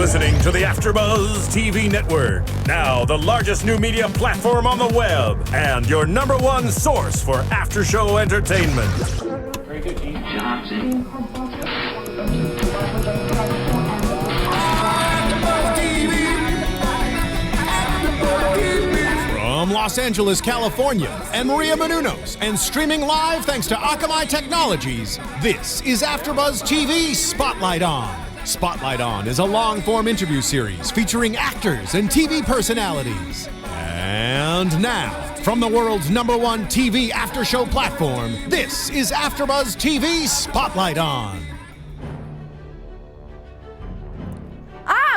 listening to the AfterBuzz TV network. Now the largest new media platform on the web and your number one source for after-show entertainment. Very good, Dean Johnson. From Los Angeles, California, and Maria Menounos, and streaming live thanks to Akamai Technologies, this is AfterBuzz TV Spotlight On. Spotlight On is a long-form interview series featuring actors and TV personalities. And now, from the world's number one TV after-show platform, this is AfterBuzz TV Spotlight On.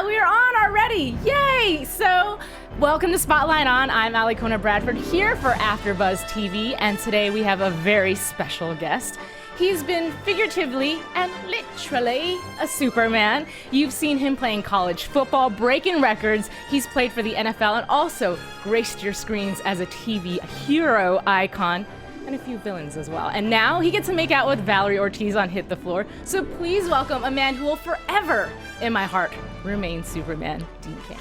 We are on already! Yay! So, welcome to Spotlight On. I'm Alikona Bradford here for AfterBuzz TV, and today we have a very special guest. He's been figuratively and literally a Superman. You've seen him playing college football, breaking records. He's played for the NFL and also graced your screens as a TV hero icon and a few villains as well. And now he gets to make out with Valerie Ortiz on Hit the Floor. So please welcome a man who will forever, in my heart, remain Superman, Dean Cain.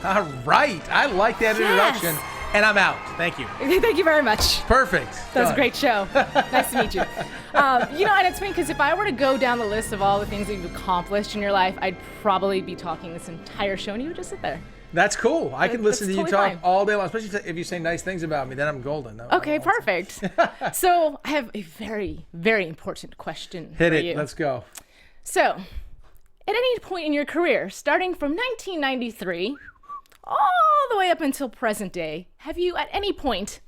All right. I like that introduction. And I'm out. Thank you. Thank you very much. Perfect. That was a great show. Nice to meet you. And it's funny because if I were to go down the list of all the things that you've accomplished in your life, I'd probably be talking this entire show and you would just sit there. That's cool. I can listen to you talk fine. all day long, especially if you say nice things about me. Then I'm golden. Okay, perfect. So I have a very, very important question for you. Hit it. Let's go. So, at any point in your career, starting from 1993 all the way up until present day, have you at any point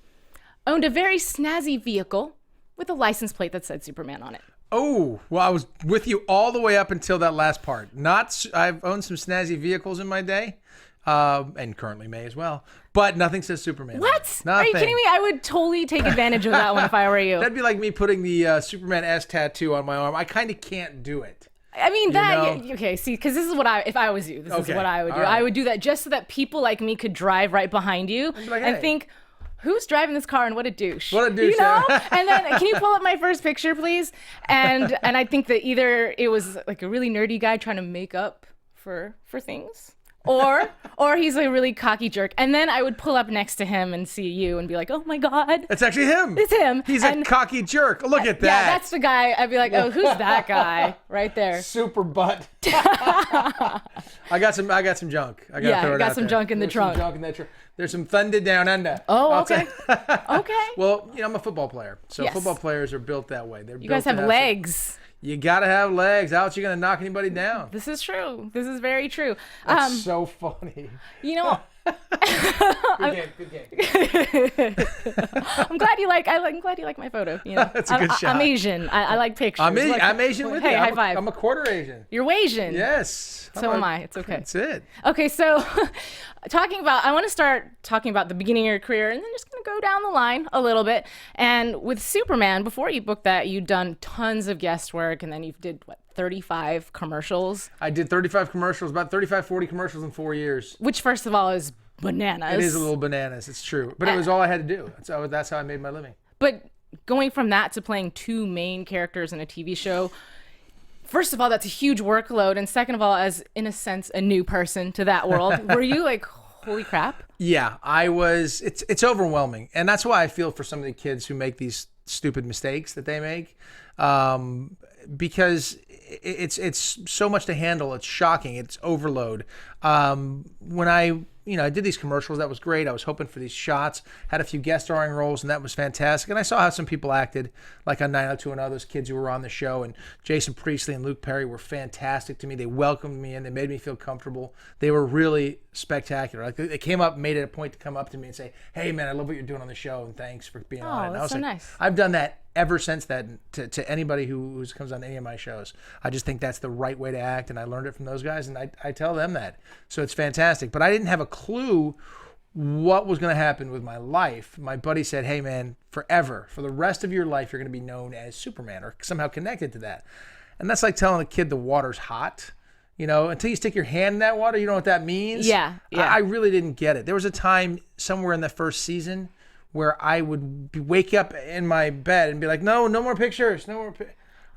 owned a very snazzy vehicle with a license plate that said Superman on it? Oh, well, I was with you all the way up until that last part. I've owned some snazzy vehicles in my day, and currently may as well, but nothing says Superman. What? Nothing. Are you kidding me? I would totally take advantage of that one if I were you. That'd be like me putting the Superman S tattoo on my arm. I kind of can't do it. I mean, okay, see, because this is what if I was you, this is what I would do. Right. I would do that just so that people like me could drive right behind you and think, who's driving this car and what a douche. What a douche. You know? And then, can you pull up my first picture, please? And I think that either it was like a really nerdy guy trying to make up for things, or he's a really cocky jerk. And then I would pull up next to him and see you and be like, oh my God. It's actually him. It's him. He's a cocky jerk. Look at that. Yeah, that's the guy. I'd be like, oh, who's that guy right there? Super butt. I got some junk. I got some junk in the trunk. Some junk in that trunk. There's some thunder down under. Oh, okay. Okay. Well, I'm a football player. So Yes. Football players are built that way. You guys have legs. You got to have legs. How else are you going to knock anybody down? This is true. This is very true. That's so funny. You know, Good game. I'm glad you like my photo. You know, That's a good shot. I'm Asian. I like pictures. I'm Asian with you. Hey, high five. I'm a quarter Asian. You're Asian. Yes. So am I. It's okay. That's it. Okay, so I want to start talking about the beginning of your career and then just going to go down the line a little bit. And with Superman, before you booked that, you'd done tons of guest work and then you did, 35 commercials? I did 35 commercials, about 35, 40 commercials in 4 years. Which, first of all, is bananas. It is a little bananas. It's true. But it was all I had to do. So that's how I made my living. But going from that to playing two main characters in a TV show, first of all, that's a huge workload. And second of all, as in a sense, a new person to that world, were you like, holy crap? Yeah, I was. It's overwhelming. And that's why I feel for some of the kids who make these stupid mistakes that they make. Because it's so much to handle. It's shocking. It's overload. When I did these commercials, that was great. I was hoping for these shots, had a few guest starring roles, and that was fantastic. And I saw how some people acted, like on 90210, those kids who were on the show, and Jason Priestley and Luke Perry were fantastic to me. They welcomed me in. They made me feel comfortable. They were really spectacular. Like they came up, made it a point to come up to me and say, hey, man, I love what you're doing on the show, and thanks for being on it. And that's so like, nice. I've done that ever since that to anybody who comes on any of my shows. I just think that's the right way to act, and I learned it from those guys, and I tell them that. So it's fantastic. But I didn't have a clue what was going to happen with my life. My buddy said, hey, man, forever, for the rest of your life, you're going to be known as Superman or somehow connected to that. And that's like telling a kid the water's hot. Until you stick your hand in that water, you know what that means? Yeah. I really didn't get it. There was a time somewhere in the first season where I would wake up in my bed and be like, no more pictures.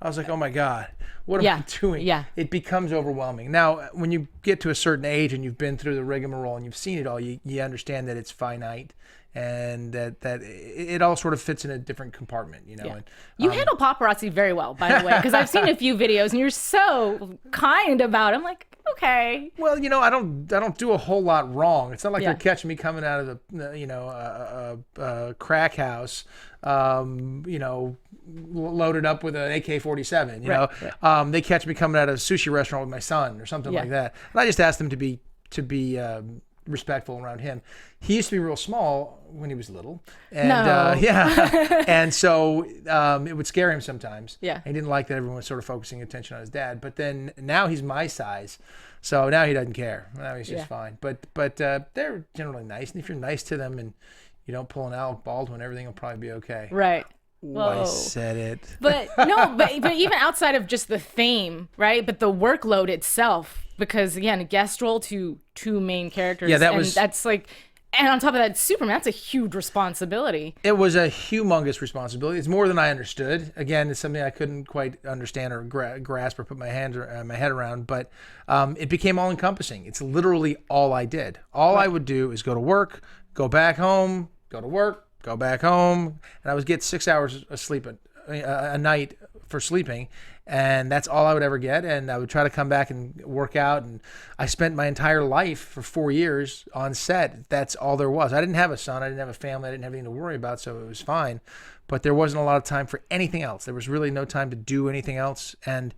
I was like, oh my God, what am I doing? Yeah. It becomes overwhelming. Now, when you get to a certain age and you've been through the rigmarole and you've seen it all, you understand that it's finite and that it all sort of fits in a different compartment, you know. Yeah. And, you handle paparazzi very well, by the way, because I've seen a few videos and you're so kind about it. I'm like, okay. Well, you know, I don't do a whole lot wrong. It's not like Yeah. they're catching me coming out of a crack house, you know, loaded up with an AK-47. You know, Right. they catch me coming out of a sushi restaurant with my son or something Yeah. like that. And I just asked them to be respectful around him. He used to be real small when he was little, and No. and so it would scare him sometimes. Yeah. He didn't like that everyone was sort of focusing attention on his dad. But then now he's my size, so now he doesn't care. Now he's just fine. But they're generally nice, and if you're nice to them and you don't pull an Alec Baldwin, everything will probably be okay. Right. I said it. But no, but even outside of just the fame, right? But the workload itself, because again, a guest role to two main characters. Yeah, that's like, and on top of that, Superman, that's a huge responsibility. It was a humongous responsibility. It's more than I understood. Again, it's something I couldn't quite understand or grasp or put my head around. But it became all encompassing. It's literally all I did. All I would do is go to work, go back home, go to work, go back home, and I would get 6 hours of sleep a night for sleeping, and that's all I would ever get. And I would try to come back and work out, and I spent my entire life for 4 years on set. That's all there was. I didn't have a son, I didn't have a family, I didn't have anything to worry about, so it was fine. But there wasn't a lot of time for anything else. There was really no time to do anything else, and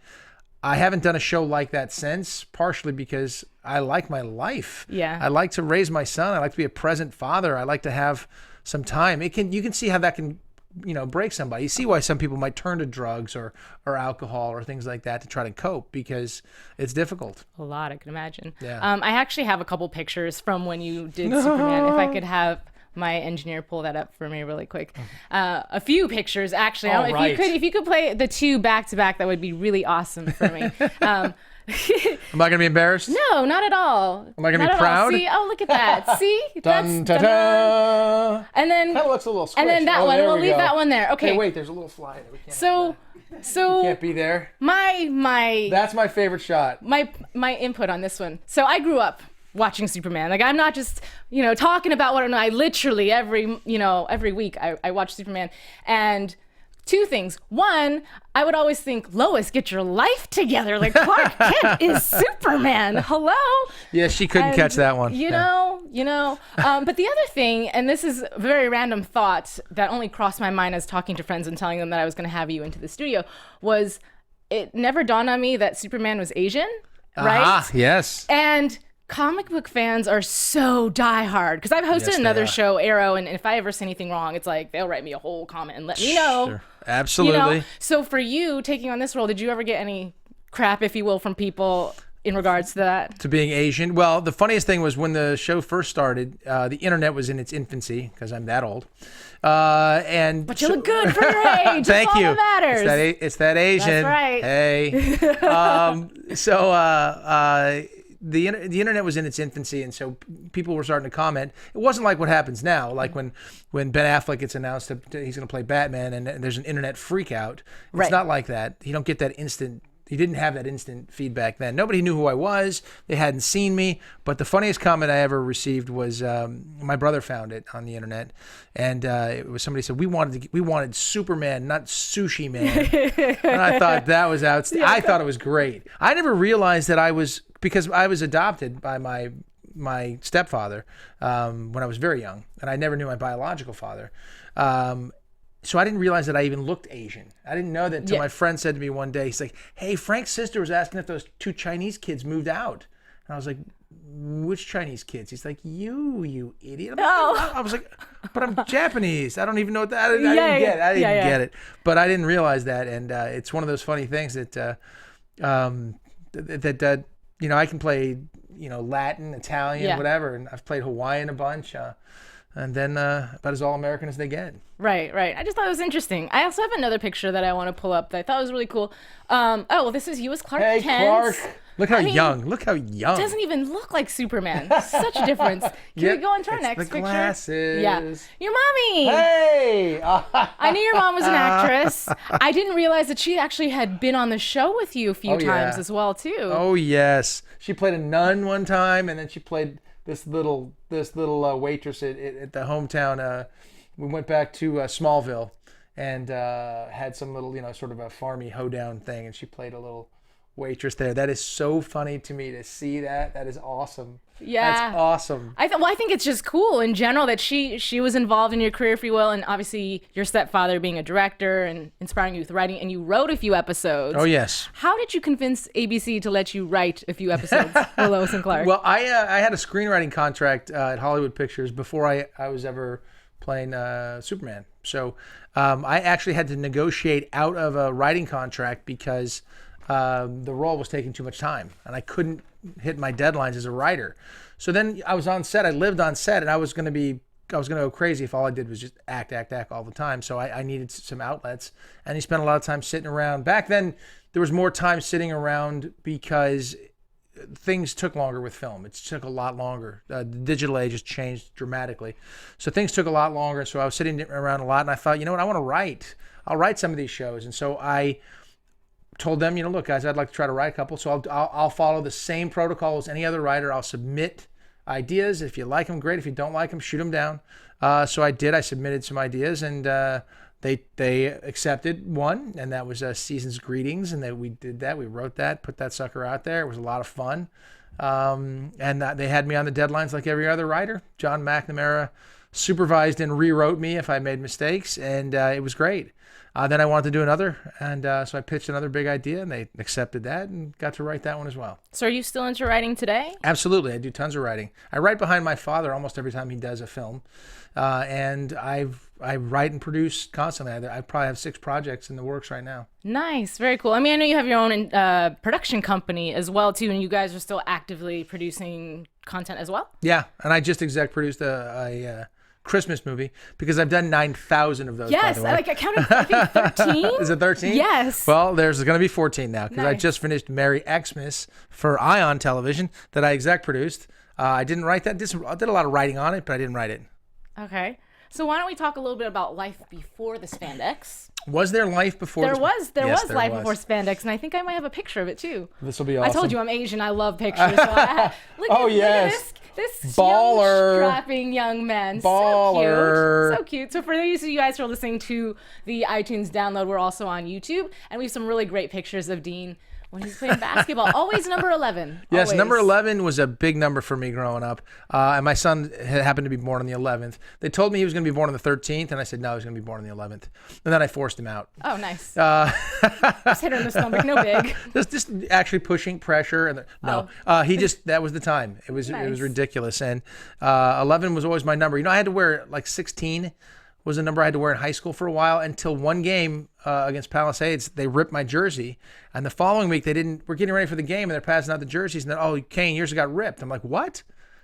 I haven't done a show like that since, partially because I like my life. Yeah. I like to raise my son. I like to be a present father. I like to have some time. You can see how that can, you know, break somebody. You see why some people might turn to drugs or alcohol or things like that to try to cope, because it's difficult. A lot, I can imagine. Yeah. I actually have a couple pictures from when you did Superman. If I could have my engineer pull that up for me really quick. A few pictures, actually. I don't know, if you could play the two back to back, that would be really awesome for me. Am I going to be embarrassed? No, not at all. Am I going to Not be at all. proud? See, oh, look at that. See, Dun, that's ta-da. and then Kind of looks a little squished. and then that one. there We'll we leave go. that one there. Okay. Hey, wait, there's a little fly there. We can't So, can't be there. my That's my favorite shot. my input on this one. So I grew up watching Superman. Like, I'm not just, you know, talking about what I literally every week I watch Superman. And two things. One, I would always think, Lois, get your life together. Like, Clark Kent is Superman. Hello? Yeah, she couldn't catch that one. You know. But the other thing, and this is a very random thought that only crossed my mind as talking to friends and telling them that I was going to have you into the studio, was it never dawned on me that Superman was Asian, right? Ah, yes. And comic book fans are so diehard, because I've hosted Yes, they another are. show, Arrow, and if I ever say anything wrong, it's like they'll write me a whole comment and let me know. Sure. Absolutely. You know? So for you taking on this role, did you ever get any crap, if you will, from people in regards to that? To being Asian. Well, the funniest thing was when the show first started, the internet was in its infancy, because I'm that old. But you look good for your age. Thank That's all you. that matters. It's that Asian. That's right. Hey. The internet was in its infancy, and so people were starting to comment. It wasn't like what happens now, like when Ben Affleck gets announced that he's going to play Batman, and there's an internet freak out. It's Right. not like that. You don't get that instant. You didn't have that instant feedback then. Nobody knew who I was. They hadn't seen me. But the funniest comment I ever received was my brother found it on the internet, and it was somebody said we wanted Superman, not Sushi Man, and I thought that was outstanding. I thought it was great. I never realized that because I was adopted by my stepfather when I was very young, and I never knew my biological father. So I didn't realize that I even looked Asian. I didn't know that until my friend said to me one day, he's like, hey, Frank's sister was asking if those two Chinese kids moved out. And I was like, which Chinese kids? He's like, you idiot. I was like, but I'm Japanese. I don't even know what that, I didn't get it. But I didn't realize that. And it's one of those funny things that, you know, I can play, you know, Latin, Italian, whatever. And I've played Hawaiian a bunch. and then about as all-American as they get. Right. I just thought it was interesting. I also have another picture that I want to pull up that I thought was really cool. Well, this is you as Clark Kent. Clark. Look how young. Look how young. Doesn't even look like Superman. Such a difference. Can we go into our next picture? Glasses. Yeah. Your mommy. Hey. I knew your mom was an actress. I didn't realize that she actually had been on the show with you a few times as well too. Oh yes. She played a nun one time, and then she played this little waitress at the hometown. We went back to Smallville and had some little, sort of a farmy hoedown thing, and she played a little waitress there. That is so funny to me to see that. That is awesome. Yeah, that's awesome. I think it's just cool in general that she was involved in your career, if you will, and obviously your stepfather being a director and inspiring you with writing, and you wrote a few episodes. Oh yes. How did you convince ABC to let you write a few episodes for Lois and Clark? Well, I had a screenwriting contract at Hollywood Pictures before I was ever playing Superman. So I actually had to negotiate out of a writing contract because the role was taking too much time, and I couldn't hit my deadlines as a writer. So then I was on set. I lived on set, and I was going to go crazy if all I did was just act all the time. So I needed some outlets, and he spent a lot of time sitting around. Back then, there was more time sitting around because things took longer with film. It took a lot longer. The digital age has changed dramatically. So things took a lot longer. So I was sitting around a lot, and I thought, you know what, I want to write. I'll write some of these shows. And so I told them, look, guys, I'd like to try to write a couple. So I'll follow the same protocol as any other writer. I'll submit ideas. If you like them, great. If you don't like them, shoot them down. So I did. I submitted some ideas, and they accepted one, and that was Season's Greetings, and we did that. We wrote that, put that sucker out there. It was a lot of fun, and they had me on the deadlines like every other writer. John McNamara supervised and rewrote me if I made mistakes, and it was great. Then I wanted to do another, and so I pitched another big idea, and they accepted that and got to write that one as well. So are you still into writing today? Absolutely. I do tons of writing. I write behind my father almost every time he does a film, and I write and produce constantly. I probably have 6 projects in the works right now. Nice. Very cool. I mean, I know you have your own production company as well, too, and you guys are still actively producing content as well? Yeah, and I just exec produced a Christmas movie because I've done 9,000 of those. Yes, by the way. I counted, I think 13. Is it 13? Yes. Well, there's going to be 14 now because I Nice. just finished Merry Xmas for Ion Television that I exec produced. I didn't write that. I did a lot of writing on it, but I didn't write it. Okay. So why don't we talk a little bit about life before the spandex? Was there life before? There was life was. before spandex, and I think I might have a picture of it too. This will be awesome. I told you I'm Asian. I love pictures. So look yes. at this Baller. young, strapping young man. Baller. So cute. So for those of you guys who are listening to the iTunes download, we're also on YouTube, and we have some really great pictures of Dean when he's playing basketball. Always number 11. Yes, Always. number 11 was a big number for me growing up. And my son happened to be born on the 11th. They told me he was going to be born on the 13th, and I said, no, he's going to be born on the 11th. And then I forced him out. Oh, nice. Just hit her in the stomach, no big. Just actually pushing pressure. And that was the time. It was Nice. ridiculous. And 11 was always my number. I had to wear like 16 was a number I had to wear in high school for a while until one game against Palisades, they ripped my jersey. And the following week, we're getting ready for the game, and they're passing out the jerseys. And then, Cain, yours got ripped. I'm like, what?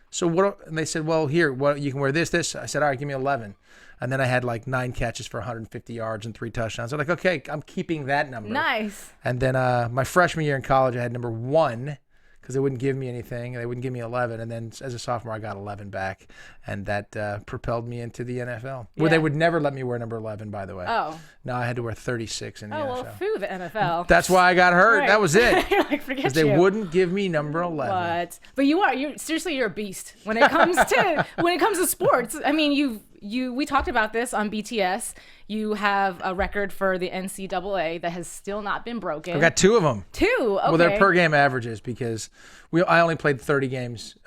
So what? And they said, well, here, you can wear this. I said, all right, give me 11. And then I had like 9 catches for 150 yards and 3 touchdowns. They're like, okay, I'm keeping that number. Nice. And then my freshman year in college, I had number 1 because they wouldn't give me anything. They wouldn't give me 11. And then as a sophomore, I got 11 back. And that propelled me into the NFL. Where they would never let me wear number 11, by the way. Oh. No, I had to wear 36 in the NFL. Oh, well, foo, the NFL. That's why I got hurt. Right. That was it. You're like, forget Because they wouldn't give me number 11. What? But you're seriously, you're a beast when it comes to sports. I mean, we talked about this on BTS. You have a record for the NCAA that has still not been broken. I've got 2 of them. 2? Okay. Well, they're per game averages because I only played 30 games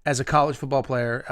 as a college football player,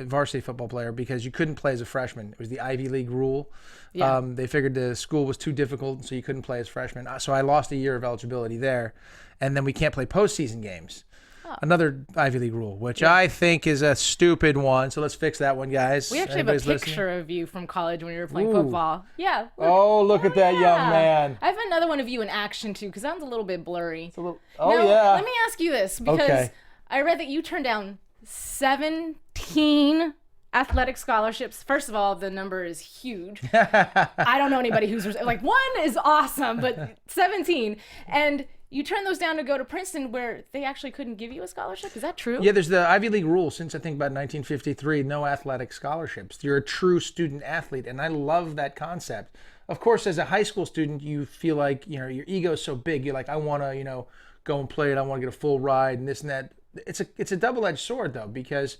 varsity football player, because you couldn't play as a freshman. It was the Ivy League rule. Yeah. They figured the school was too difficult, so you couldn't play as freshman. So I lost a year of eligibility there. And then we can't play postseason games. Oh. Another Ivy League rule, which I think is a stupid one. So let's fix that one, guys. We actually have a picture of you from college when you were playing football. Yeah. Look at that young man. I have another one of you in action, too, because that one's a little bit blurry. Yeah. Let me ask you this, because I read that you turned down 17 athletic scholarships. First of all, the number is huge. I don't know anybody who's like, 1 is awesome, but 17. And you turn those down to go to Princeton, where they actually couldn't give you a scholarship. Is that true? Yeah, there's the Ivy League rule since I think about 1953, no athletic scholarships. You're a true student athlete, and I love that concept. Of course, as a high school student, you feel like, your ego is so big. You're like, I want to, go and play it. I want to get a full ride and this and that. It's a double-edged sword, though, because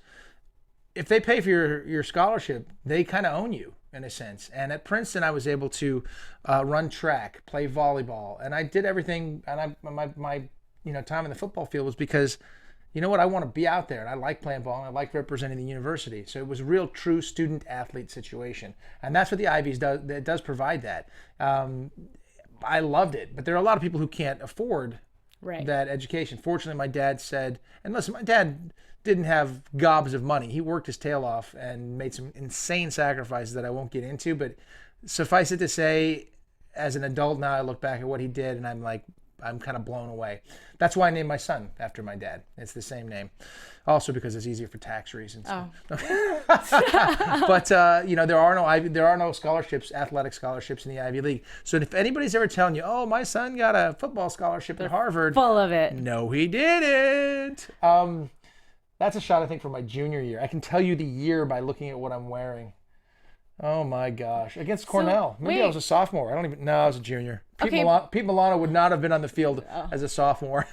if they pay for your scholarship, they kind of own you in a sense. And at Princeton, I was able to run track, play volleyball, and I did everything. And my time in the football field was because, you know what, I want to be out there, and I like playing ball, and I like representing the university. So it was a real, true student-athlete situation, and that's what the Ivies does. It does provide that. I loved it, but there are a lot of people who can't afford that education. Fortunately, my dad said, and listen, my dad didn't have gobs of money. He worked his tail off and made some insane sacrifices that I won't get into, but suffice it to say, as an adult now, I look back at what he did and I'm kind of blown away. That's why I named my son after my dad. It's the same name. Also because it's easier for tax reasons. Oh. But there are no scholarships, athletic scholarships in the Ivy League. So if anybody's ever telling you, "Oh, my son got a football scholarship at Harvard," full of it. No, he didn't. That's a shot, I think, for my junior year. I can tell you the year by looking at what I'm wearing. Oh my gosh. Against Cornell. Maybe I was a sophomore. I was a junior. Pete Milano would not have been on the field as a sophomore.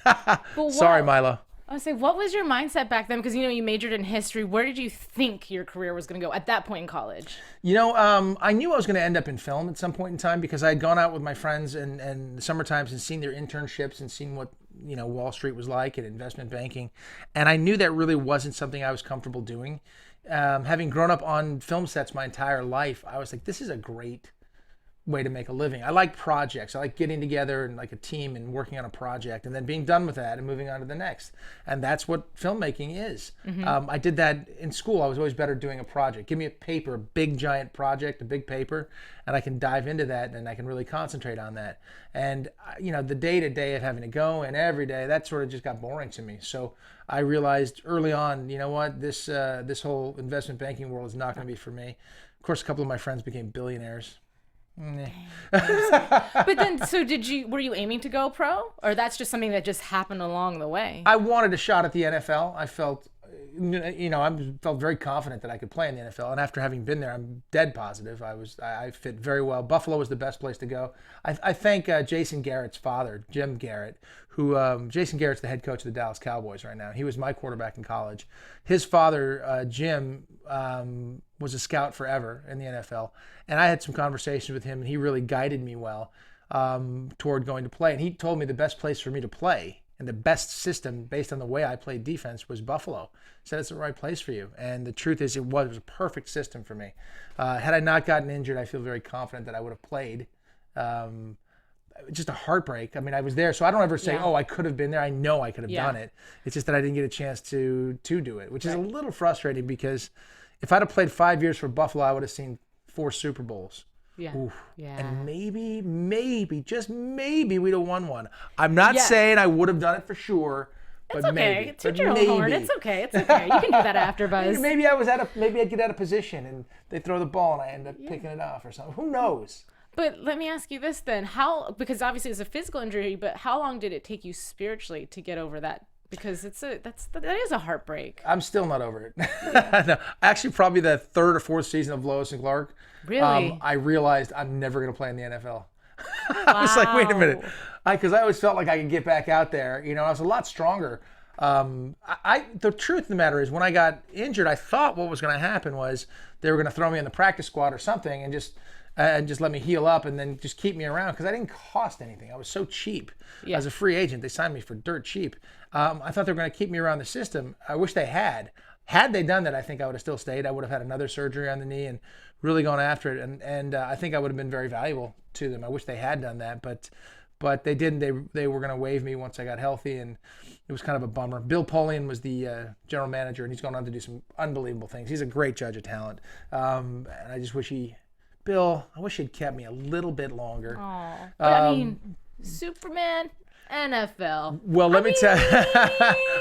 Sorry, Milo. I was saying, what was your mindset back then? Because, you majored in history. Where did you think your career was going to go at that point in college? I knew I was going to end up in film at some point in time because I had gone out with my friends and the summer times and seen their internships and seen what, Wall Street was like and investment banking. And I knew that really wasn't something I was comfortable doing. Having grown up on film sets my entire life, I was like, this is a great way to make a living. I like projects. I like getting together and like a team and working on a project and then being done with that and moving on to the next. And that's what filmmaking is. Mm-hmm. I did that in school. I was always better doing a project. Give me a paper, a big giant project, a big paper, and I can dive into that and I can really concentrate on that. And the day-to-day of having to go and every day, that sort of just got boring to me. So I realized early on, you know what, this whole investment banking world is not going to be for me. Of course, a couple of my friends became billionaires. But then, so were you aiming to go pro, or that's just something that just happened along the way? I wanted a shot at the NFL. I felt, I felt very confident that I could play in the NFL. And after having been there, I'm dead positive. I fit very well. Buffalo was the best place to go. I thank Jason Garrett's father, Jim Garrett, who Jason Garrett's the head coach of the Dallas Cowboys right now. He was my quarterback in college. His father, Jim, was a scout forever in the NFL. And I had some conversations with him, and he really guided me well toward going to play. And he told me the best place for me to play and the best system based on the way I played defense was Buffalo. He said, it's the right place for you. And the truth is, it was a perfect system for me. Had I not gotten injured, I feel very confident that I would have played. Just a heartbreak. I mean, I was there, so I don't ever say, oh, I could have been there. I know I could have done it. It's just that I didn't get a chance to do it, which is a little frustrating because if I'd have played 5 years for Buffalo, I would have seen 4 Super Bowls. Yeah. Oof. Yeah. And maybe, just maybe we'd have won one. I'm not saying I would have done it for sure. It's but okay. Maybe. Toot your own horn. It's okay. It's okay. You can do that after Buzz. Maybe I'd get out of position and they throw the ball and I end up picking it off or something. Who knows? But let me ask you this then. Because obviously it's a physical injury, but how long did it take you spiritually to get over that? Because that is a heartbreak. I'm still not over it. No, actually, probably the 3rd or 4th season of Lois and Clark. Really? I realized I'm never going to play in the NFL. I was like, wait a minute. Because I always felt like I could get back out there. I was a lot stronger. The truth of the matter is when I got injured, I thought what was going to happen was they were going to throw me in the practice squad or something and just let me heal up and then just keep me around because I didn't cost anything. I was so cheap. As a free agent. They signed me for dirt cheap. I thought they were going to keep me around the system. I wish they had. Had they done that, I think I would have still stayed. I would have had another surgery on the knee and really gone after it. And I think I would have been very valuable to them. I wish they had done that, but they didn't. They were going to waive me once I got healthy, and it was kind of a bummer. Bill Polian was the general manager, and he's gone on to do some unbelievable things. He's a great judge of talent. And I just wish Bill, I wish he'd kept me a little bit longer. Aww. But I mean, Superman, NFL. Well,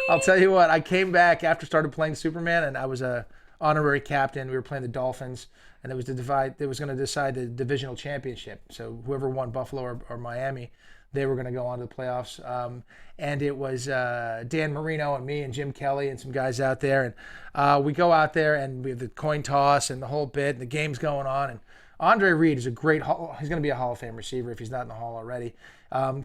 I'll tell you what. I came back after started playing Superman, and I was a honorary captain. We were playing the Dolphins, and it was going to decide the divisional championship. So whoever won, Buffalo or Miami, they were going to go on to the playoffs. And it was Dan Marino and me and Jim Kelly and some guys out there. And we go out there and we have the coin toss and the whole bit, and the game's going on. And Andre Reed is he's going to be a Hall of Fame receiver if he's not in the Hall already.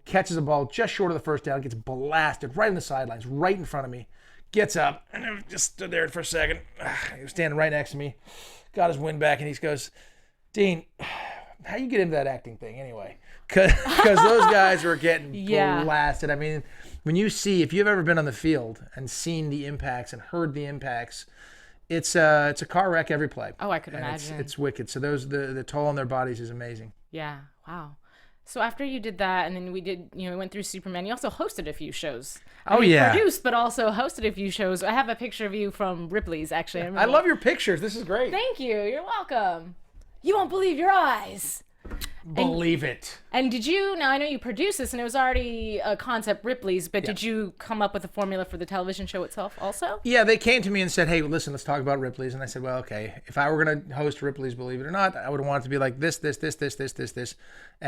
Catches a ball just short of the first down, gets blasted right on the sidelines, right in front of me. Gets up and just stood there for a second. He was standing right next to me, got his wind back, and he goes, "Dean, how you get into that acting thing anyway?" Because those guys were getting blasted. I mean, when if you've ever been on the field and seen the impacts and heard the impacts, it's a car wreck every play. Oh, I could imagine. It's wicked. So the toll on their bodies is amazing. Yeah. Wow. So after you did that, and then we went through Superman, you also hosted a few shows. Produced, but also hosted a few shows. I have a picture of you from Ripley's, actually. I love your pictures. This is great. Thank you. You're welcome. You won't believe your eyes. Believe it. And now I know you produced this and it was already a concept, Ripley's, but did you come up with a formula for the television show itself also? Yeah, they came to me and said, "Hey, listen, let's talk about Ripley's." And I said, "Well, okay, if I were going to host Ripley's, believe it or not, I would want it to be like this. And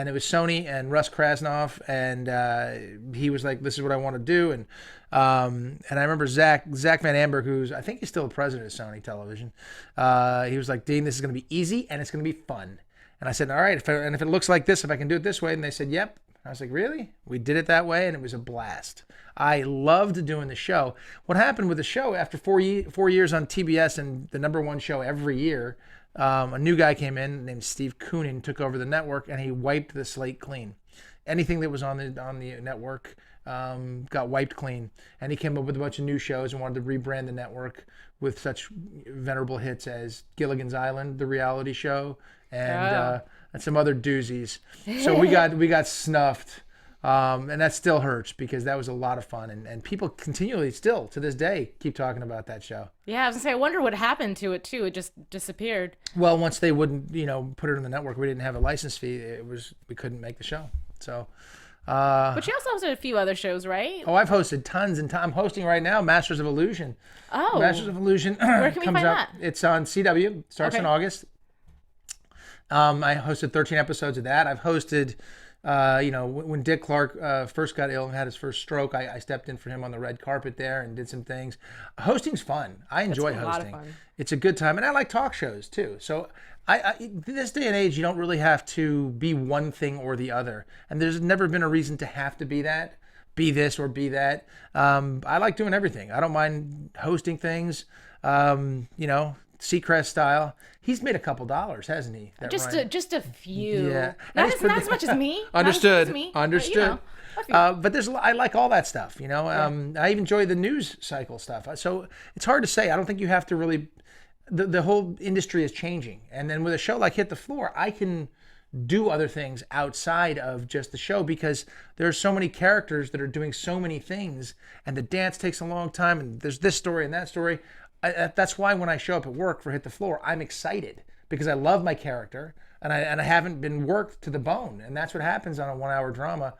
it was Sony and Russ Krasnoff, and he was like, "This is what I want to do." And I remember Zach Van Amberg, I think he's still the president of Sony Television. He was like, "Dean, this is going to be easy and it's going to be fun." And I said, "All right, if it looks like this, if I can do it this way." And they said, "Yep." I was like, "Really?" We did it that way, and it was a blast. I loved doing the show. What happened with the show, after 4 years on TBS and the #1 show every year, a new guy came in named Steve Koonin, took over the network, and he wiped the slate clean. Anything that was on the network got wiped clean. And he came up with a bunch of new shows and wanted to rebrand the network with such venerable hits as Gilligan's Island, the reality show, and some other doozies. So we got snuffed, and that still hurts because that was a lot of fun, and people continually still to this day keep talking about that show. Yeah, I was gonna say, I wonder what happened to it too. It just disappeared. Well, once they wouldn't put it on the network, we didn't have a license fee. We couldn't make the show. So. But you also hosted a few other shows, right? Oh, I've hosted tons and tons. I'm hosting right now Masters of Illusion. Oh. Masters of Illusion. Where can we find that? It's on CW. Starts in August. I hosted 13 episodes of that. I've hosted, when Dick Clark first got ill and had his first stroke, I stepped in for him on the red carpet there and did some things. Hosting's fun. I enjoy hosting. A lot of fun. It's a good time. And I like talk shows too. So this day and age, you don't really have to be one thing or the other. And there's never been a reason to have to be that, be this or be that. I like doing everything. I don't mind hosting things, Seacrest style. He's made a couple dollars, hasn't he? Just a few. Yeah. Not as much as me. Understood. Understood. But I like all that stuff, I even enjoy the news cycle stuff. So it's hard to say. I don't think you have to really. The whole industry is changing, and then with a show like Hit the Floor, I can do other things outside of just the show because there are so many characters that are doing so many things, and the dance takes a long time, and there's this story and that story. That's why when I show up at work for Hit the Floor, I'm excited because I love my character, and I haven't been worked to the bone, and that's what happens on a 1-hour drama.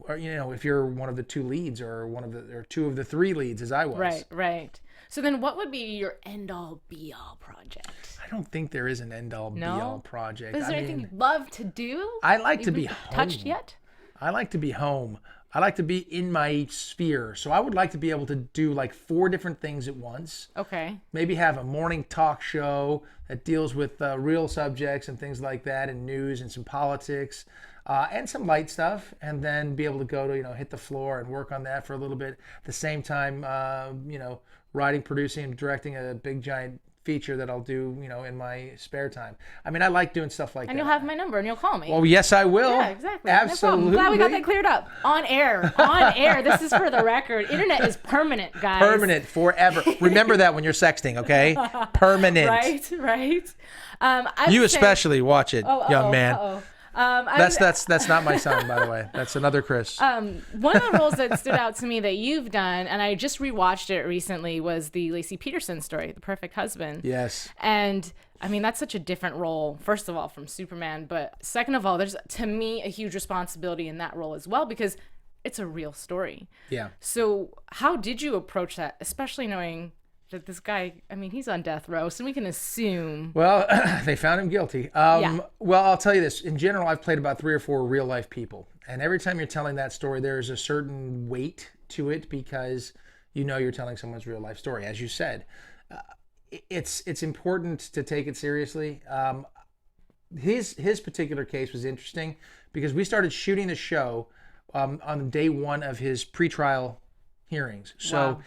Or, if you're one of the two leads or two of the three leads, as I was. Right. So then what would be your end-all, be-all project? I don't think there is an end-all, be-all project. Is there anything you'd love to do? I like to be home. Touched yet? I like to be home. I like to be in my sphere. So I would like to be able to do like 4 different things at once. Okay. Maybe have a morning talk show that deals with real subjects and things like that, and news and some politics. And some light stuff, and then be able to go to, Hit the Floor and work on that for a little bit. At the same time, writing, producing, and directing a big giant feature that I'll do, in my spare time. I mean, I like doing stuff like that. And you'll have my number and you'll call me. Well, yes, I will. Yeah, exactly. Absolutely. No, glad we got that cleared up. On air. This is for the record. Internet is permanent, guys. Permanent, forever. Remember that when you're sexting, okay? Permanent. Right. You especially watch it, young man. That's not my son, by the way. That's another Chris. One of the roles that stood out to me that you've done, and I just rewatched it recently, was the Lacey Peterson story, The Perfect Husband. Yes. And I mean, that's such a different role, first of all, from Superman, but second of all, there's, to me, a huge responsibility in that role as well, because it's a real story. Yeah. So how did you approach that, especially knowing that this guy, I mean, he's on death row, so we can assume. Well, they found him guilty. Well, I'll tell you this. In general, I've played about 3 or 4 real life people. And every time you're telling that story, there's a certain weight to it because you know you're telling someone's real life story. As you said, it's important to take it seriously. His particular case was interesting because we started shooting the show on day 1 of his pretrial hearings. So Wow.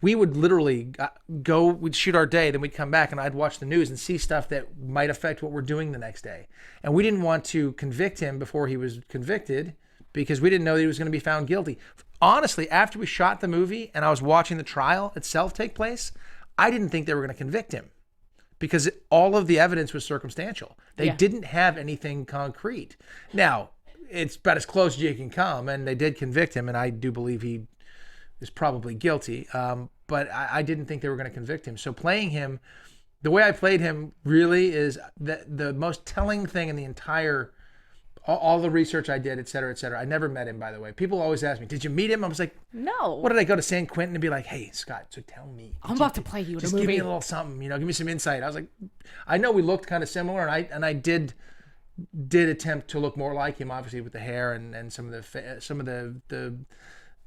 we would literally we'd shoot our day, then we'd come back and I'd watch the news and see stuff that might affect what we're doing the next day. And we didn't want to convict him before he was convicted because we didn't know that he was going to be found guilty. Honestly, after we shot the movie and I was watching the trial itself take place, I didn't think they were going to convict him because all of the evidence was circumstantial. They didn't have anything concrete. Now, it's about as close as you can come, and they did convict him, and I do believe he is probably guilty, but I didn't think they were going to convict him. So playing him, the way I played him really is the most telling thing in the entire, all the research I did, et cetera, et cetera. I never met him, by the way. People always ask me, did you meet him? I was like, No. what did I go to San Quentin and be like, hey, Scott, so tell me. I'm about to play you in a Just movie. give me a little something, give me some insight. I was like, I know we looked kind of similar, and I did attempt to look more like him, obviously with the hair and some of the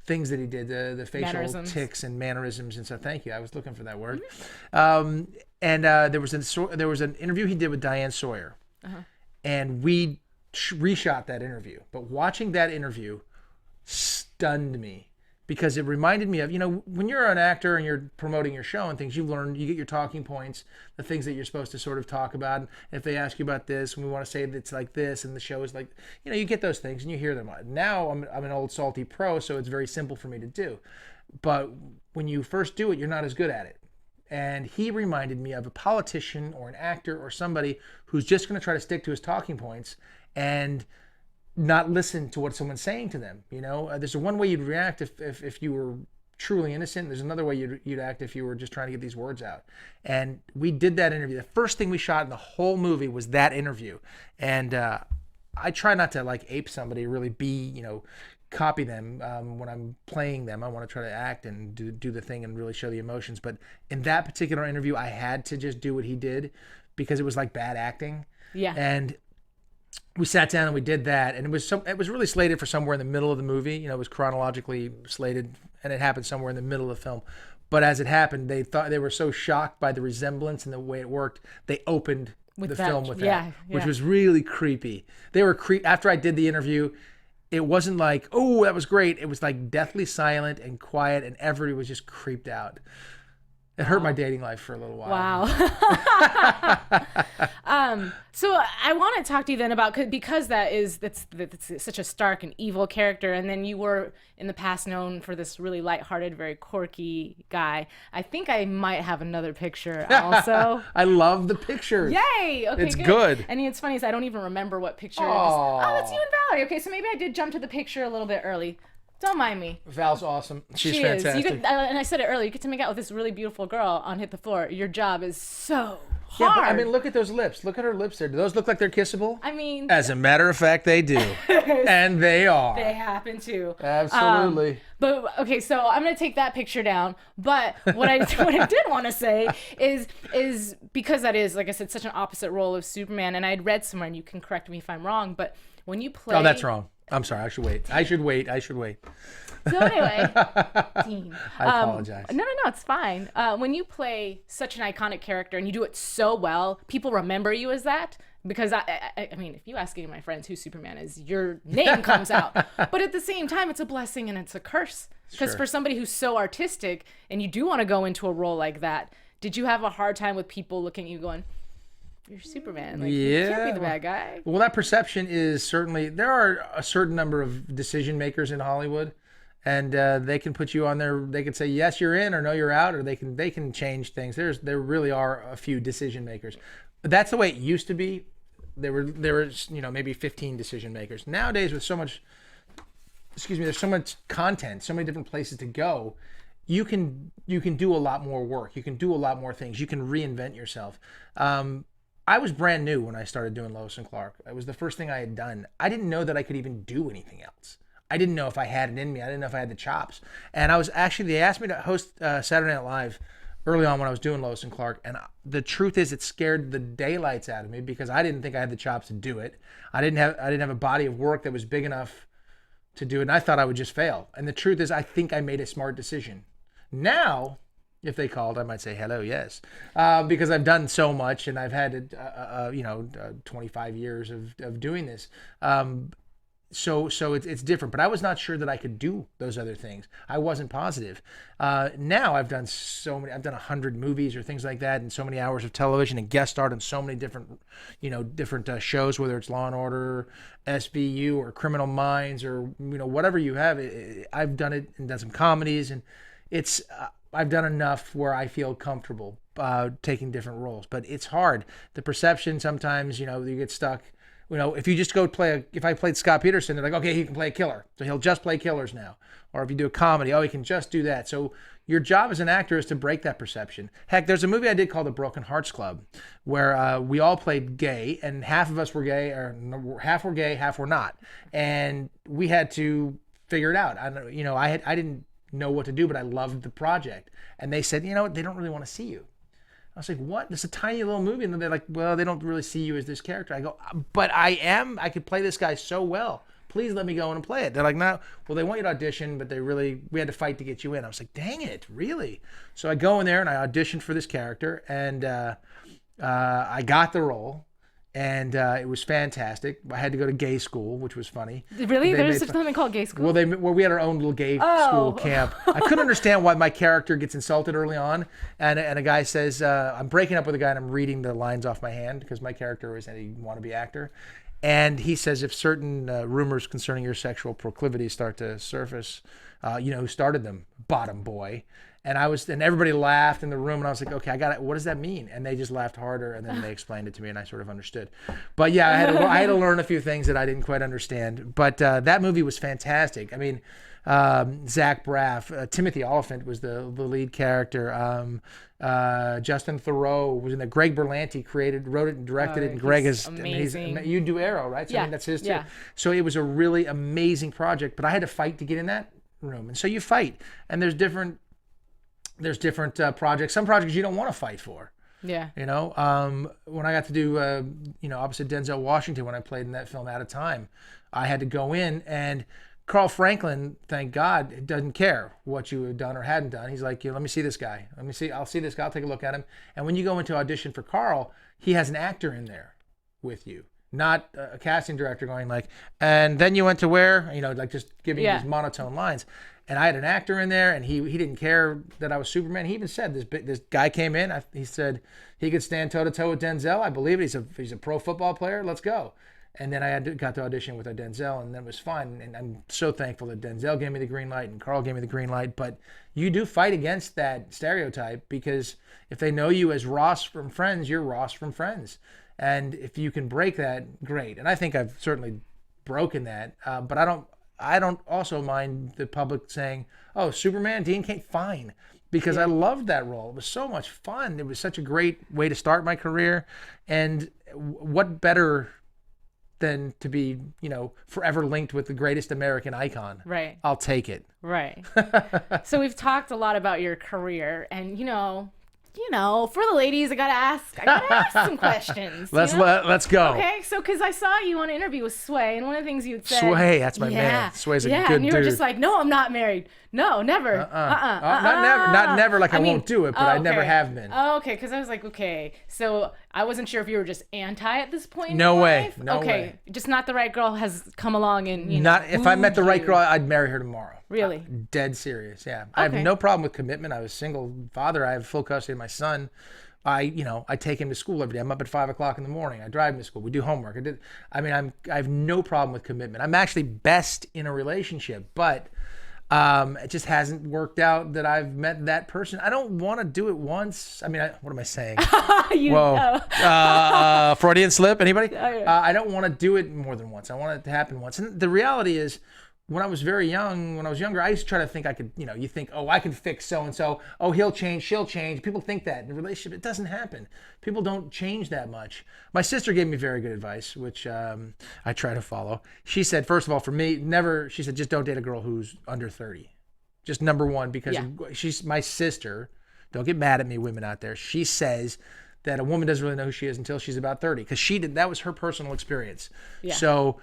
things that he did, the facial Mannerisms. tics and mannerisms and stuff. Thank you. I was looking for that word. There was an interview he did with Diane Sawyer, and we reshot that interview. But watching that interview stunned me because it reminded me of, when you're an actor and you're promoting your show and things, you get your talking points, the things that you're supposed to sort of talk about. And if they ask you about this, and we want to say that it's like this, and the show is like, you get those things and you hear them. Now I'm an old salty pro, so it's very simple for me to do. But when you first do it, you're not as good at it. And he reminded me of a politician or an actor or somebody who's just going to try to stick to his talking points and not listen to what someone's saying to them. There's one way you'd react if you were truly innocent. There's another way you'd act if you were just trying to get these words out. And we did that interview. The first thing we shot in the whole movie was that interview. And I try not to like ape somebody, really be, copy them when I'm playing them. I want to try to act and do the thing and really show the emotions. But in that particular interview, I had to just do what he did because it was like bad acting. Yeah. And we sat down and we did that, and it was really slated for somewhere in the middle of the movie. It was chronologically slated, and it happened somewhere in the middle of the film. But as it happened, they were so shocked by the resemblance and the way it worked, they opened the film with that, which was really creepy. They were after I did the interview. It wasn't like, oh, that was great. It was like deathly silent and quiet, and everybody was just creeped out. It hurt my dating life for a little while. Wow. So I want to talk to you then about, because that's such a stark and evil character, and then you were in the past known for this really lighthearted, very quirky guy. I think I might have another picture also. I love the pictures. Yay! Okay, It's good. And it's funny is I don't even remember what picture. Aw. Oh, that's you and Valerie. Okay, so maybe I did jump to the picture a little bit early. Don't mind me. Val's awesome. She's She fantastic. is. And I said it earlier. You get to make out with this really beautiful girl on Hit the Floor. Your job is so hard. Yeah, but I mean, look at those lips. Look at her lips there. Do those look like they're kissable? I mean, As a matter of fact, they do. And they are. they happen to. Absolutely. But okay, so I'm gonna take that picture down. But what I did want to say is because that is, like I said, such an opposite role of Superman. And I'd read somewhere, and you can correct me if I'm wrong, but when you play, Oh, that's wrong. I'm sorry. I should wait. So anyway, Dean. I apologize. No, it's fine. When you play such an iconic character and you do it so well, people remember you as that. Because I mean, if you ask any of my friends who Superman is, your name comes out. But at the same time, it's a blessing and it's a curse. Because for somebody who's so artistic and you do want to go into a role like that, did you have a hard time with people looking at you going, you're Superman. Like, you can't be the bad guy. Well, that perception is certainly, there are a certain number of decision makers in Hollywood, and they can put you on there. They can say, yes, you're in, or no, you're out, or they can change things. There really are a few decision makers. But that's the way it used to be. There were maybe 15 decision makers. Nowadays, with so much, there's so much content, so many different places to go, you can do a lot more work. You can do a lot more things. You can reinvent yourself. I was brand new when I started doing Lois and Clark. It was the first thing I had done. I didn't know that I could even do anything else. I didn't know if I had it in me. I didn't know if I had the chops. And they asked me to host Saturday Night Live early on when I was doing Lois and Clark. And the truth is, it scared the daylights out of me because I didn't think I had the chops to do it. I didn't have a body of work that was big enough to do it. And I thought I would just fail. And the truth is, I think I made a smart decision. Now, if they called, I might say hello, yes, because I've done so much and I've had 25 years of doing this. So it's different, but I was not sure that I could do those other things. I wasn't positive. Now I've done I've done 100 movies or things like that, and so many hours of television and guest starred on so many different shows, whether it's Law and Order, SVU, or Criminal Minds, or whatever you have. I've done it and done some comedies, and I've done enough where I feel comfortable taking different roles, but it's hard. The perception sometimes, you get stuck. If you just go if I played Scott Peterson, they're like, okay, he can play a killer, so he'll just play killers now. Or if you do a comedy, he can just do that. So your job as an actor is to break that perception. Heck, there's a movie I did called The Broken Hearts Club, where we all played gay, and half of us were gay, or half were gay, half were not, and we had to figure it out. I didn't know what to do, but I loved the project, and they said, they don't really want to see you. I was like, what? This is a tiny little movie. And then they're like, well, they don't really see you as this character. I go, but I could play this guy so well. Please let me go in and play it. They're like, no, well, they want you to audition, but we had to fight to get you in. I was like, dang it, really? So I go in there and I auditioned for this character, and I got the role. And it was fantastic. I had to go to gay school, which was funny. Really? There's something called gay school? Well, we had our own little gay school camp. I couldn't understand why my character gets insulted early on. And a guy says, I'm breaking up with a guy and I'm reading the lines off my hand because my character was a wannabe actor. And he says, if certain rumors concerning your sexual proclivities start to surface, who started them? Bottom boy. And everybody laughed in the room, and I was like, okay, I got it. What does that mean? And they just laughed harder, and then they explained it to me, and I sort of understood. But yeah, I had to learn a few things that I didn't quite understand. But that movie was fantastic. I mean, Zach Braff, Timothy Oliphant was the lead character. Justin Theroux was in the. Greg Berlanti wrote it and directed it, and Greg is amazing. You do Arrow, right? So I mean, that's his too. Yeah. So it was a really amazing project, but I had to fight to get in that room, and so you fight, and there's different projects. Some projects you don't want to fight for. Yeah. When I got to do, opposite Denzel Washington, when I played in that film Out of Time, I had to go in, and Carl Franklin, thank God, doesn't care what you have done or hadn't done. He's like, let me see this guy. I'll see this guy. I'll take a look at him. And when you go into audition for Carl, he has an actor in there with you. Not a casting director going like, and then you went to where? Like just giving these monotone lines. And I had an actor in there, and he didn't care that I was Superman. He even said this guy came in. He said he could stand toe to toe with Denzel. I believe it. He's a pro football player. Let's go. And then got to audition with Denzel, and that was fun. And I'm so thankful that Denzel gave me the green light and Carl gave me the green light. But you do fight against that stereotype, because if they know you as Ross from Friends, you're Ross from Friends. And if you can break that, great. And I think I've certainly broken that. But I don't also mind the public saying, oh, Superman, Dean Cain, fine. Because I loved that role. It was so much fun. It was such a great way to start my career. And what better than to be, forever linked with the greatest American icon. Right. I'll take it. Right. So we've talked a lot about your career, and for the ladies, I gotta ask some questions. Let's go. Okay, so because I saw you on an interview with Sway, and one of the things you had said, Sway, that's my man. Sway's a good dude. And you were just like, no, I'm not married. No, never. Not never. Like I won't do it, but I never have been. Oh, okay, because I was like, okay, so I wasn't sure if you were just anti at this point. No way. No way. Just not the right girl has come along and if I met the right girl, I'd marry her tomorrow. Really? Dead serious. Yeah. I have no problem with commitment. I was a single father. I have full custody of my son. I take him to school every day. I'm up at 5:00 in the morning. I drive him to school. We do homework. I have no problem with commitment. I'm actually best in a relationship, but it just hasn't worked out that I've met that person. I don't want to do it once. I mean, what am I saying? Whoa. Freudian slip? Anybody? I don't want to do it more than once. I want it to happen once. And the reality is, when I was younger, I used to try to think I could, you think, oh, I can fix so-and-so. Oh, he'll change, she'll change. People think that in a relationship. It doesn't happen. People don't change that much. My sister gave me very good advice, which I try to follow. She said, first of all, for me, she said, just don't date a girl who's under 30. Just number one, because she's my sister. Don't get mad at me, women out there. She says that a woman doesn't really know who she is until she's about 30 because that was her personal experience. Yeah. So,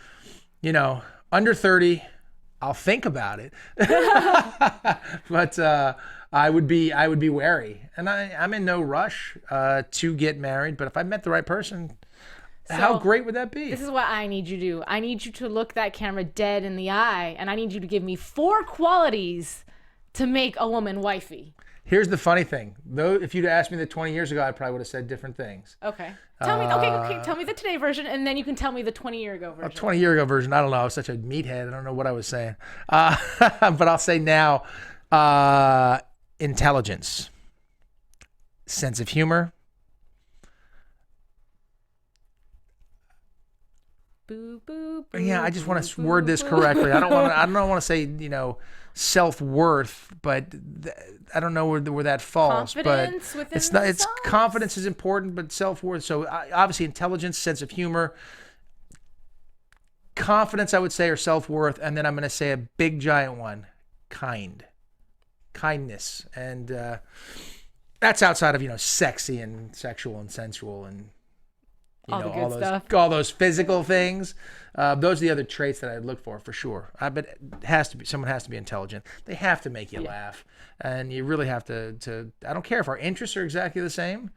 under 30, I'll think about it. But I would be wary. And I'm in no rush to get married. But if I met the right person, how great would that be? This is what I need you to do. I need you to look that camera dead in the eye, and I need you to give me 4 qualities to make a woman wifey. Here's the funny thing. Though, if you'd asked me that 20 years ago, I probably would have said different things. Okay. Tell me the today version, and then you can tell me the 20-year-ago version. 20-year-ago version, I don't know. I was such a meathead. I don't know what I was saying. But I'll say now, intelligence, sense of humor, I just want to word this correctly. I don't want to say self-worth, but I don't know where that falls. Confidence but it's not. It's confidence is important, but self-worth. So obviously, intelligence, sense of humor, confidence, I would say, or self-worth, and then I'm going to say a big giant one: kindness, and that's outside of sexy and sexual and sensual and. All those physical things. Those are the other traits that I look for sure. But it has to be, someone has to be intelligent. They have to make you laugh. And you really have to, I don't care if our interests are exactly the same.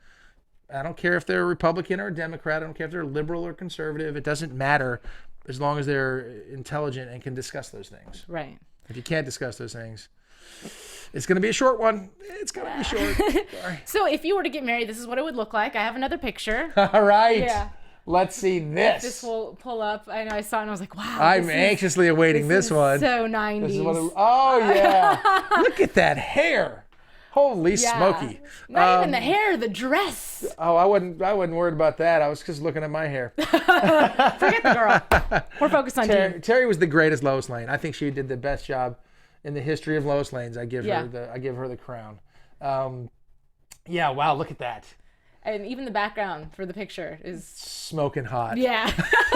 I don't care if they're a Republican or a Democrat. I don't care if they're liberal or conservative. It doesn't matter as long as they're intelligent and can discuss those things. Right. If you can't discuss those things, it's going to be a short one. It's going to be short. Sorry. So if you were to get married, this is what it would look like. I have another picture. All right. Yeah. Let's see this. This will pull up. I know I saw it and I was like, wow. I'm anxiously awaiting this one. So 90s. This is oh, yeah. Look at that hair. Holy smoky. Not even the hair, the dress. Oh, I wasn't worried about that. I was just looking at my hair. Forget the girl. We're focused on Dean. Terry was the greatest Lois Lane. I think she did the best job in the history of Lois Lanes. I give her the crown. Yeah, wow, look at that. And even the background for the picture is smoking hot. Yeah.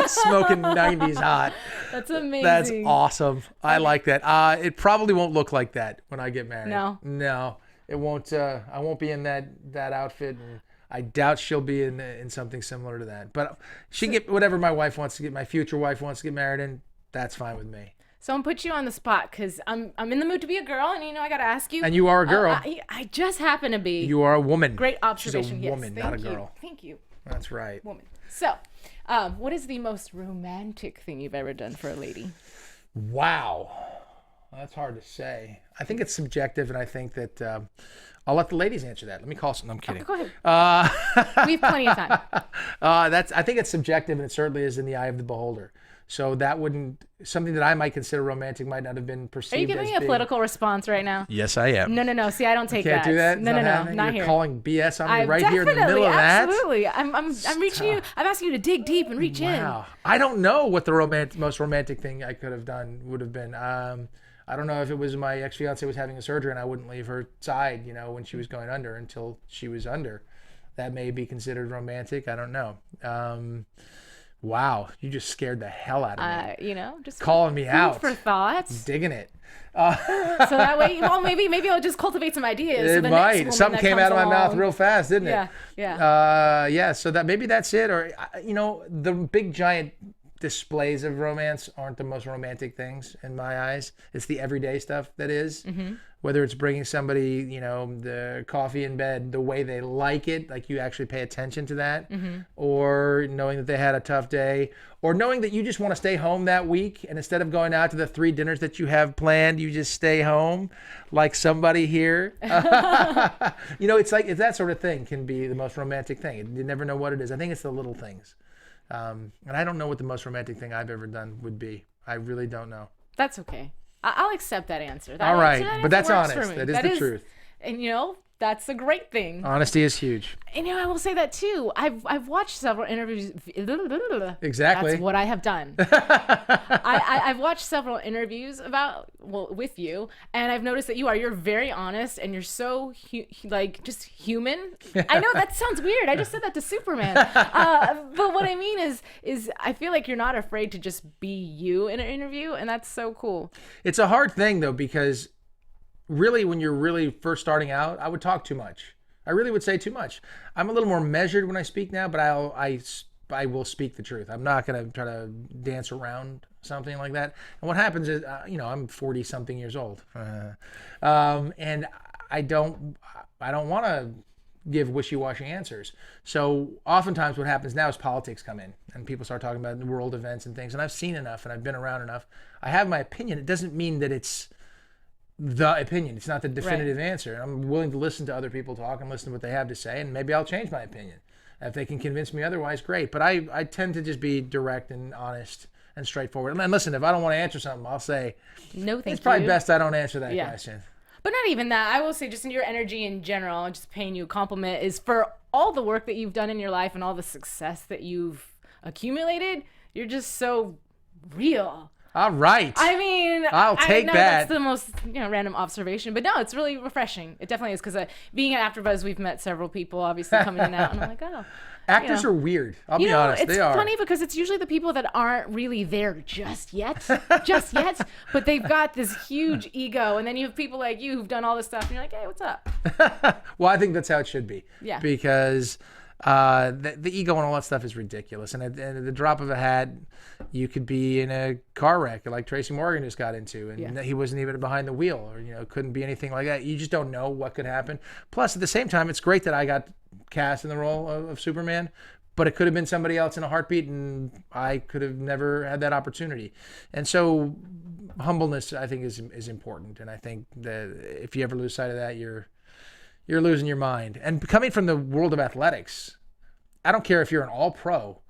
Smoking 90s hot. That's amazing. That's awesome. I like that. It probably won't look like that when I get married. No, it won't. I won't be in that outfit, and I doubt she'll be in something similar to that. But she can get whatever my future wife wants to get married in. That's fine with me. So I'm put you on the spot because I'm in the mood to be a girl, and I got to ask you. And you are a girl. I just happen to be. You are a woman. Great observation. She's a woman, not a girl. Thank you. That's right. Woman. So, what is the most romantic thing you've ever done for a lady? Wow. That's hard to say. I think it's subjective, and I think that I'll let the ladies answer that. Let me call some. I'm kidding. Go ahead. We have plenty of time. I think it's subjective, and it certainly is in the eye of the beholder. So that something that I might consider romantic might not have been perceived. Are you giving me a political response right now? Yes, I am. No. See, I don't take that. Can't do that? No, not You're here. calling BS on me right here in the middle of that? Absolutely. I'm reaching you. I'm asking you to dig deep and reach in. Wow. I don't know what the most romantic thing I could have done would have been. I don't know if it was my ex-fiance was having a surgery and I wouldn't leave her side, when she was going under until she was under. That may be considered romantic. I don't know. Wow, you just scared the hell out of me. Just calling me out. For thoughts. Digging it. So that way, maybe I'll just cultivate some ideas. It might. Something came out of my mouth real fast, didn't it? Yeah. So maybe that's it. Or the big giant displays of romance aren't the most romantic things in my eyes. It's the everyday stuff that is. Mm-hmm. Whether it's bringing somebody, the coffee in bed the way they like it, like you actually pay attention to that, mm-hmm. or knowing that they had a tough day, or knowing that you just want to stay home that week, and instead of going out to the 3 dinners that you have planned, you just stay home, like somebody here. It's that sort of thing can be the most romantic thing. You never know what it is. I think it's the little things. And I don't know what the most romantic thing I've ever done would be. I really don't know. That's okay. I'll accept that answer. All right, but that's honest. That is the truth. And that's a great thing. Honesty is huge. And I will say that too. I've watched several interviews. Exactly. That's what I have done. I've watched several interviews with you, and I've noticed that you're very honest, and you're so just human. I know that sounds weird. I just said that to Superman. But what I mean is I feel like you're not afraid to just be you in an interview, and that's so cool. It's a hard thing though, because really, when you're really first starting out, I would talk too much. I really would say too much. I'm a little more measured when I speak now, but I will speak the truth. I'm not going to try to dance around something like that. And what happens is, I'm 40 something years old, and I don't want to give wishy-washy answers. So oftentimes what happens now is politics come in and people start talking about world events and things. And I've seen enough and I've been around enough. I have my opinion. It doesn't mean that it's the opinion. It's not the definitive answer. I'm willing to listen to other people talk and listen to what they have to say, and maybe I'll change my opinion. If they can convince me otherwise, great. But I tend to just be direct and honest and straightforward. And listen, if I don't want to answer something, I'll say, no, thank you. It's probably best I don't answer that question. But not even that. I will say, just in your energy in general, and just paying you a compliment, is for all the work that you've done in your life and all the success that you've accumulated. You're just so real. All right. I mean, I'll take that. that. That's the most random observation, but no, it's really refreshing. It definitely is, because being at AfterBuzz, we've met several people, obviously coming in and out, and I'm like, oh. Actors are weird. I'll be honest. It's they are. funny because it's usually the people that aren't really there just yet, but they've got this huge ego. And then you have people like you who've done all this stuff and you're like, hey, what's up? Well, I think that's how it should be. Yeah. Because the ego and all that stuff is ridiculous. And at the drop of a hat, you could be in a car wreck like Tracy Morgan just got into. And he wasn't even behind the wheel, or, couldn't be anything like that. You just don't know what could happen. Plus, at the same time, it's great that I got cast in the role of Superman, but it could have been somebody else in a heartbeat, and I could have never had that opportunity. And so humbleness, I think, is important. And I think that if you ever lose sight of that, you're losing your mind. And coming from the world of athletics, I don't care if you're an all-pro,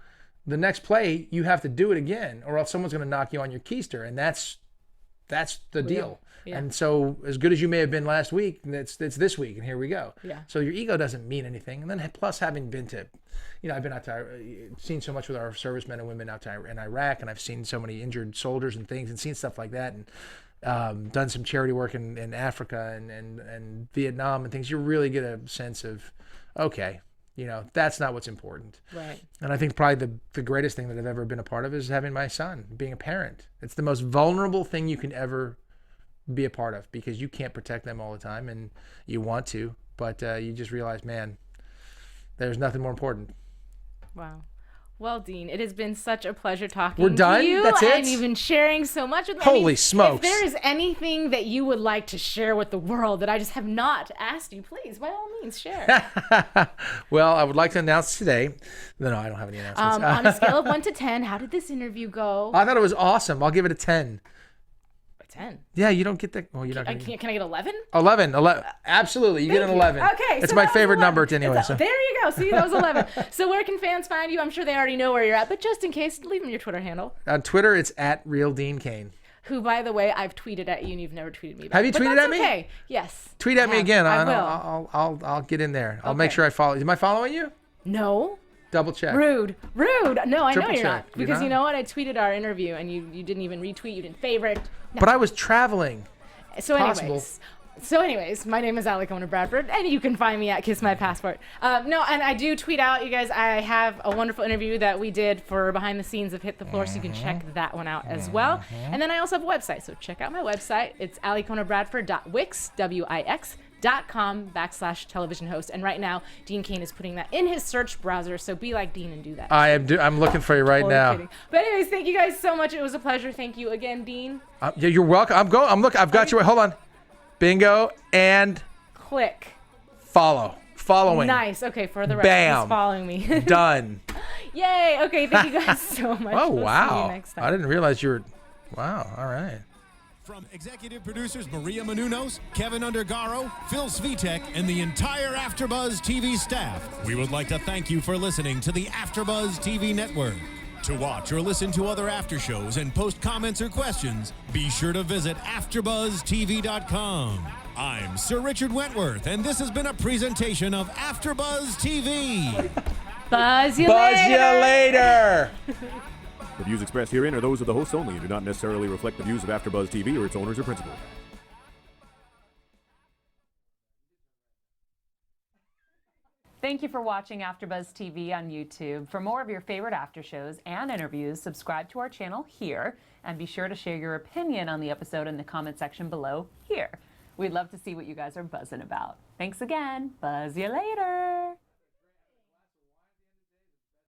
the next play, you have to do it again, or else someone's going to knock you on your keister, and that's the deal. Yeah. And so as good as you may have been last week, it's this week, and here we go. Yeah. So your ego doesn't mean anything. And then plus having been to, I've been out to, seen so much with our servicemen and women out to in Iraq, and I've seen so many injured soldiers and things, and seen stuff like that, and done some charity work in Africa and Vietnam and things. You really get a sense of, okay, that's not what's important. Right. And I think probably the greatest thing that I've ever been a part of is having my son, being a parent. It's the most vulnerable thing you can ever be a part of, because you can't protect them all the time, and you want to, but you just realize, man, there's nothing more important. Wow. Well, Dean, it has been such a pleasure talking We're done? to you. That's it? And you've been sharing so much with me. Holy smokes. If there is anything that you would like to share with the world that I just have not asked you, please, by all means, share. Well, I would like to announce today. No, I don't have any announcements. On a scale of 1 to 10, how did this interview go? I thought it was awesome. I'll give it a 10. 10. Yeah, you don't get that. Well, you're not gonna Can I get 11? 11. Absolutely. You get an 11. Okay. It's so my favorite 11. number anyway. So. There you go. See, that was 11. So where can fans find you? I'm sure they already know where you're at, but just in case, leave them your Twitter handle. On Twitter, it's @RealDeanCain. Who, by the way, I've tweeted at you and you've never tweeted me back. Have you tweeted at me? Okay. Yes. Tweet at me again. I will. I'll get in there. I'll make sure I follow. Am I following you? No. Double check. Rude. No, I Triple know you're check. not. Because you know what? I tweeted our interview and you didn't even retweet. You didn't favorite. No. But I was traveling. So anyways, my name is Alikona Bradford, and you can find me at Kiss My Passport. No, and I do tweet out, you guys. I have a wonderful interview that we did for behind the scenes of Hit the Floor, so you can check that one out as well. And then I also have a website, so check out my website. It's alikonabradford.wix.com/television host. And right now, Dean Cain is putting that in his search browser, so be like Dean and do that. I'm looking for you right now. Kidding. But anyways, thank you guys so much. It was a pleasure. Thank you again, Dean. Yeah, you're welcome. I'm looking. I've got you. Hold on. Bingo and click. Following. Nice. Okay, for the rest, Bam. he's following me. Done. Yay. Okay, thank you guys so much. Oh, We'll wow. See you next time. I didn't realize you were. Wow. All right. From executive producers Maria Menounos, Kevin Undergaro, Phil Svitek, and the entire AfterBuzz TV staff, we would like to thank you for listening to the AfterBuzz TV network. To watch or listen to other after shows and post comments or questions, be sure to visit AfterBuzzTV.com. I'm Sir Richard Wentworth, and this has been a presentation of AfterBuzz TV. Buzz you later. The views expressed herein are those of the hosts only and do not necessarily reflect the views of AfterBuzz TV or its owners or principals. Thank you for watching AfterBuzz TV on YouTube. For more of your favorite after shows and interviews, subscribe to our channel here, and be sure to share your opinion on the episode in the comment section below here. We'd love to see what you guys are buzzing about. Thanks again. Buzz you later.